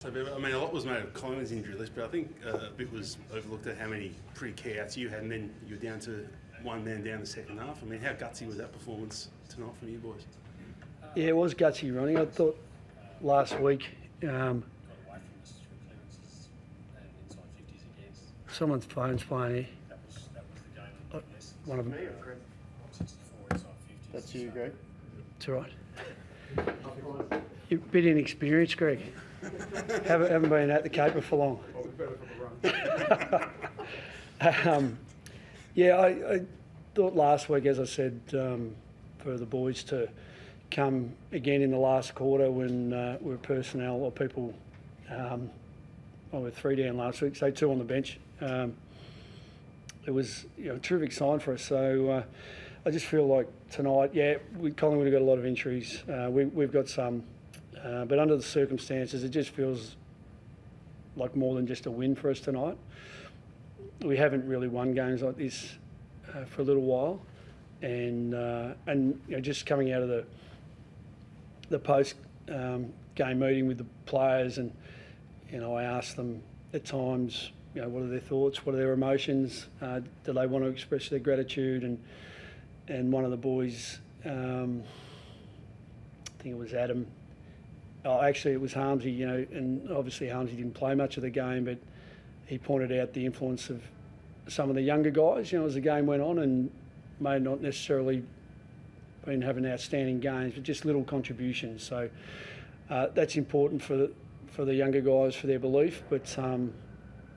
So, I mean, a lot was made of Collingwood's injury list, but I think a bit was overlooked at how many pretty key outs you had, and then you were down to one man down the second half. I mean, how gutsy was that performance tonight from you boys? Yeah, it was gutsy, Ronnie. I thought last week someone's phone's playing here. One of them. That's you, Greg. It's all right. You're a bit inexperienced, Greg. haven't been at the Caper for long. I thought last week, as I said, for the boys to come again in the last quarter when we were personnel or people, we were 3 down last week, so 2 on the bench. It was a terrific sign for us. So I just feel like tonight, Collingwood have got a lot of injuries. We've got some. But under the circumstances, it just feels like more than just a win for us tonight. We haven't really won games like this for a little while, and just coming out of the post game meeting with the players, and I asked them at times, what are their thoughts, what are their emotions, do they want to express their gratitude, and one of the boys, I think it was Adam. Oh, actually, it was Harmsy, and obviously Harmsy didn't play much of the game, but he pointed out the influence of some of the younger guys, as the game went on, and may not necessarily been having outstanding games, but just little contributions. So that's important for the younger guys, for their belief. But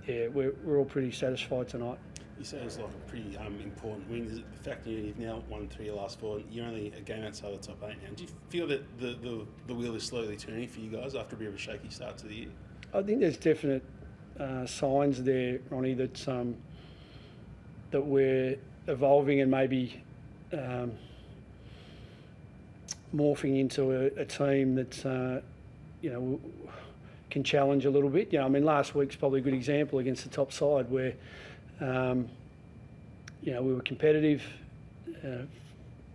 we're all pretty satisfied tonight. You say it was like a pretty important win. Is it the fact that you've now won 3 of the last 4? You're only a game outside the top 8 now. Do you feel that the wheel is slowly turning for you guys after a bit of a shaky start to the year? I think there's definite signs there, Ronnie, that we're evolving and maybe morphing into a team that can challenge a little bit. Last week's probably a good example against the top side where. We were competitive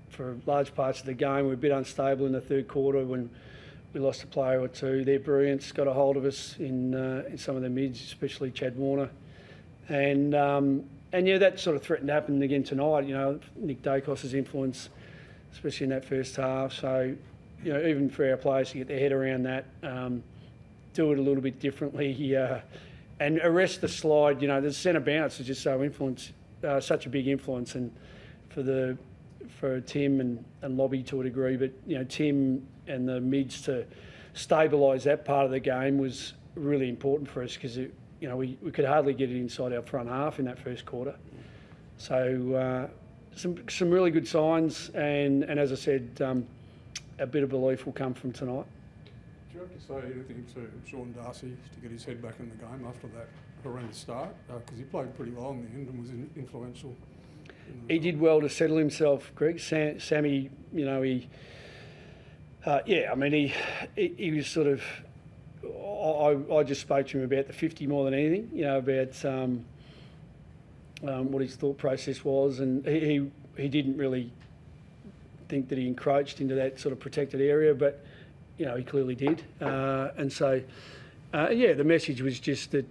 for large parts of the game. We were a bit unstable in the third quarter when we lost a player or two. Their brilliance got a hold of us in some of the mids, especially Chad Warner. And that sort of threatened to happen again tonight. Nick Dacos's influence, especially in that first half. So, even for our players to get their head around that, do it a little bit differently. And arrest the slide. The centre bounce is just such a big influence, and for Tim and Lobby to a degree. But Tim and the mids to stabilise that part of the game was really important for us because we could hardly get it inside our front half in that first quarter. So some really good signs, and as I said, a bit of belief will come from tonight. Do you have to say anything to Sean Darcy to get his head back in the game after that horrendous start? Because he played pretty well in the end and was influential. He did well to settle himself, Greg. Sammy, he was sort of. I just spoke to him about the 50 more than anything. About what his thought process was, and he didn't really think that he encroached into that sort of protected area, but. He clearly did. And so, the message was just that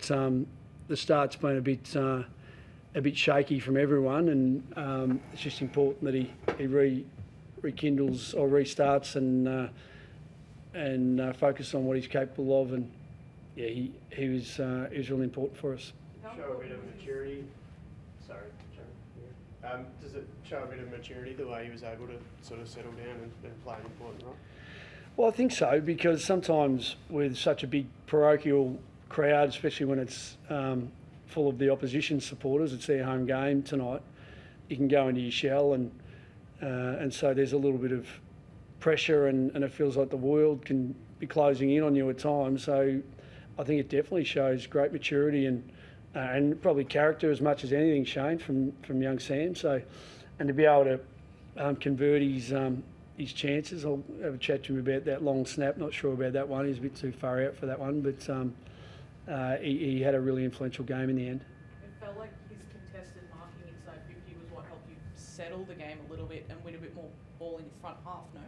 the start's been a bit shaky from everyone, and it's just important that he rekindles or restarts and focus on what he's capable of. And he was really important for us. Show a bit of maturity. Sorry, Joe. Does it show a bit of maturity the way he was able to sort of settle down and play an important role? Well, I think so, because sometimes with such a big parochial crowd, especially when it's full of the opposition supporters, it's their home game tonight, you can go into your shell, and so there's a little bit of pressure, and it feels like the world can be closing in on you at times. So I think it definitely shows great maturity and probably character as much as anything, Shane, from young Sam. So, and to be able to convert his chances. I'll have a chat to him about that long snap. Not sure about that one. He's a bit too far out for that one, but he had a really influential game in the end. It felt like his contested marking inside 50 was what helped you settle the game a little bit and win a bit more ball in your front half, no?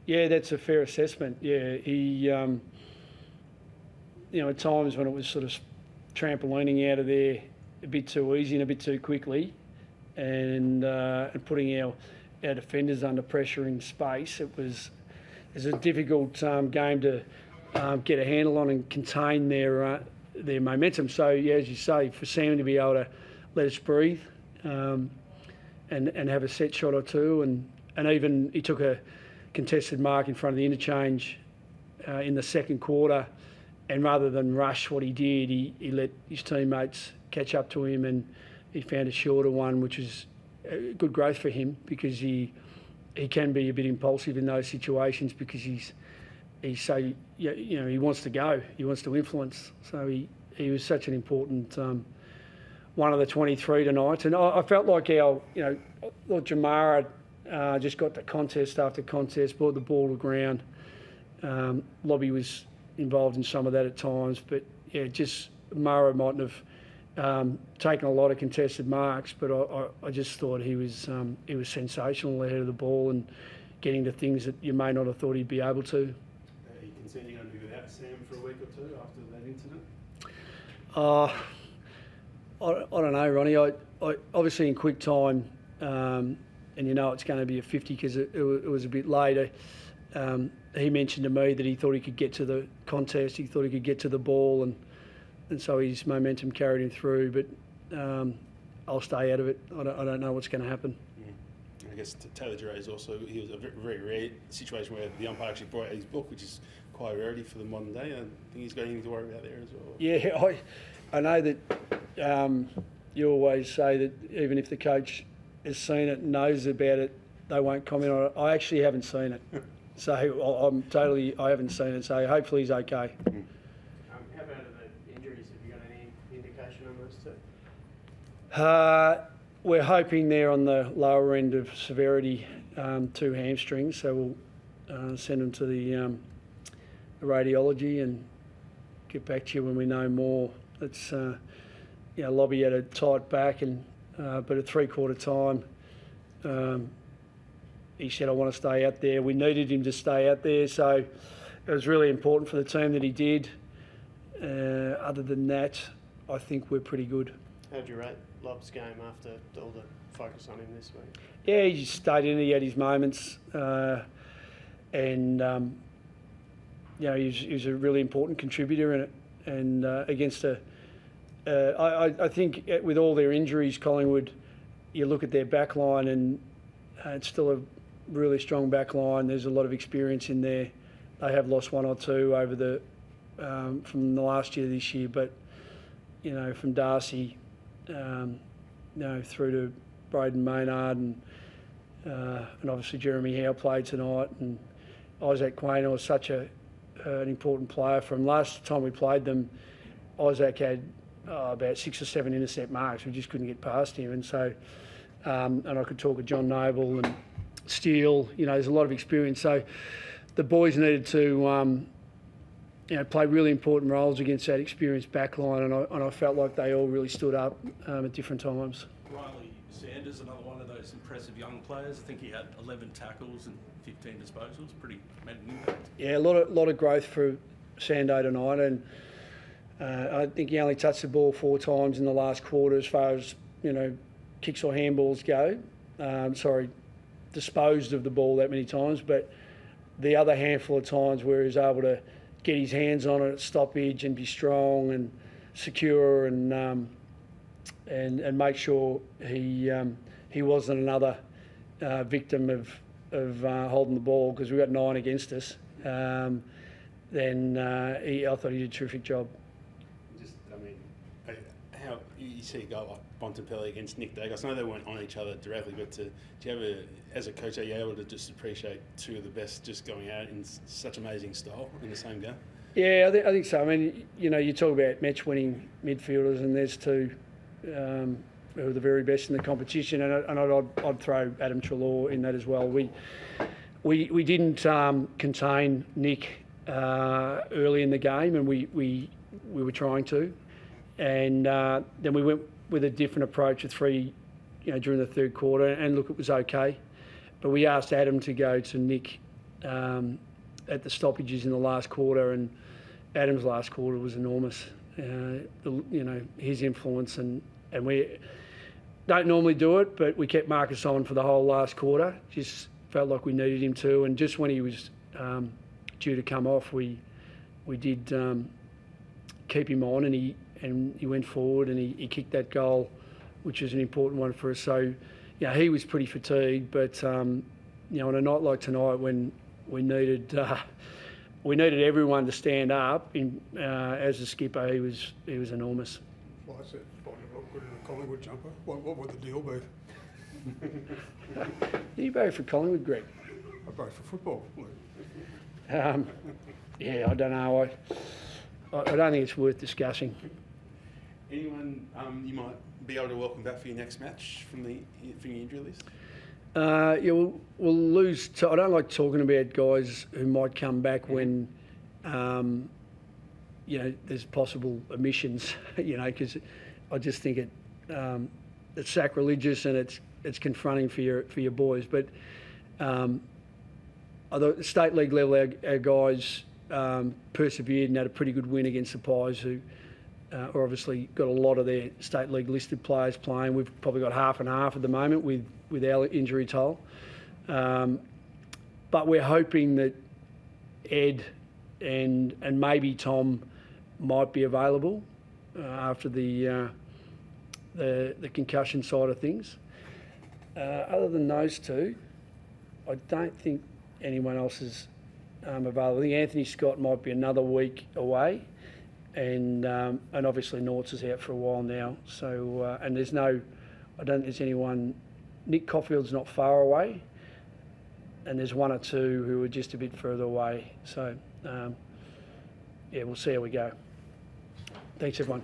Yeah, that's a fair assessment. Yeah, at times when it was sort of trampolining out of there a bit too easy and a bit too quickly, and putting our defenders under pressure in space, it was a difficult game to get a handle on and contain their momentum. So, yeah, as you say, for Sam to be able to let us breathe and have a set shot or two, and even he took a contested mark in front of the interchange in the second quarter, and rather than rush what he did, he let his teammates catch up to him, and he found a shorter one, which is good growth for him, because he can be a bit impulsive in those situations, because he's so, he wants to go, he wants to influence. So he was such an important one of the 23 tonight, and I felt like Jamara just got to contest after contest, brought the ball to ground. Lobby was involved in some of that at times, but yeah, just Mara mightn't have taken a lot of contested marks, but I just thought he was sensational ahead of the ball and getting to things that you may not have thought he'd be able to. Are you concerned you're going to be without Sam for a week or two after that incident? I don't know, Ronnie. I obviously in quick time, and it's going to be a 50 because it was a bit later. He mentioned to me that he thought he could get to the contest, he thought he could get to the ball, and so his momentum carried him through. But I'll stay out of it. I don't know what's going to happen. I guess Taylor Dury's also, he was a very rare situation where the umpire actually brought out his book, which is quite a rarity for the modern day. I think he's got anything to worry about there as well. Yeah, I know that you always say that even if the coach has seen it and knows about it, they won't comment on it. I actually haven't seen it. So I haven't seen it, so hopefully he's okay. How about the injuries? Have you got any indication on those two? We're hoping they're on the lower end of severity, 2 hamstrings, so we'll send them to the radiology and get back to you when we know more. It's Lobby had a tight back, and but at 3/4 time, he said, I want to stay out there. We needed him to stay out there, so it was really important for the team that he did. Other than that, I think we're pretty good. How'd you rate Lob's game after all the focus on him this week? Yeah, he just stayed in it. He had his moments, and he was a really important contributor in it. And against I think with all their injuries, Collingwood, you look at their back line, and it's still a really strong back line. There's a lot of experience in there. They have lost 1 or 2 over from the last year to this year, but from Darcy, through to Braden Maynard, and obviously Jeremy Howe played tonight, and Isaac Quaynor was such an important player. From last time we played them, Isaac had about 6 or 7 intercept marks. We just couldn't get past him, and so and I could talk of John Noble and Steele. There's a lot of experience. So the boys needed to play really important roles against that experienced backline, and I felt like they all really stood up at different times. Riley Sanders, another one of those impressive young players. I think he had 11 tackles and 15 disposals. Pretty made an impact. Yeah, a lot of growth for Sando tonight, and I think he only touched the ball 4 times in the last quarter as far as kicks or handballs go. Disposed of the ball that many times, but the other handful of times where he was able to get his hands on it at stoppage and be strong and secure and make sure he wasn't another victim of holding the ball, because we got 9 against us. I thought he did a terrific job. How you see a goal like Bontempelli against Nick Dacos? I know they weren't on each other directly, but do you have as a coach, are you able to just appreciate 2 of the best just going out in such amazing style in the same game? Yeah, I think so. I mean, you talk about match-winning midfielders, and there's 2 who are the very best in the competition, and I'd throw Adam Treloar in that as well. We didn't contain Nick early in the game, and we were trying to. And then we went with a different approach at 3, during the third quarter, and look, it was okay. But we asked Adam to go to Nick at the stoppages in the last quarter, and Adam's last quarter was enormous. His influence and we don't normally do it, but we kept Marcus on for the whole last quarter. Just felt like we needed him to, and just when he was due to come off, we did keep him on, and he went forward and he kicked that goal, which was an important one for us. So, he was pretty fatigued, but on a night like tonight when we needed everyone to stand up, as a skipper, he was enormous. Well, I said, probably look good in a Collingwood jumper. What would the deal be? You vote for Collingwood, Greg? I vote for football. Yeah, I don't know. I don't think it's worth discussing. Anyone you might be able to welcome back for your next match from your injury list? We'll lose. I don't like talking about guys who might come back when, there's possible omissions. Because I just think it's sacrilegious and it's confronting for your boys. But although at the state league level, our guys persevered and had a pretty good win against the Pies, who are obviously got a lot of their state league listed players playing. We've probably got half and half at the moment with our injury toll. But we're hoping that Ed and maybe Tom might be available after the concussion side of things. Other than those two, I don't think anyone else is available. I think Anthony Scott might be another week away, and obviously Norts is out for a while now. So and I don't think there's anyone. Nick Caulfield's not far away, and there's one or two who are just a bit further away. So we'll see how we go. Thanks, everyone.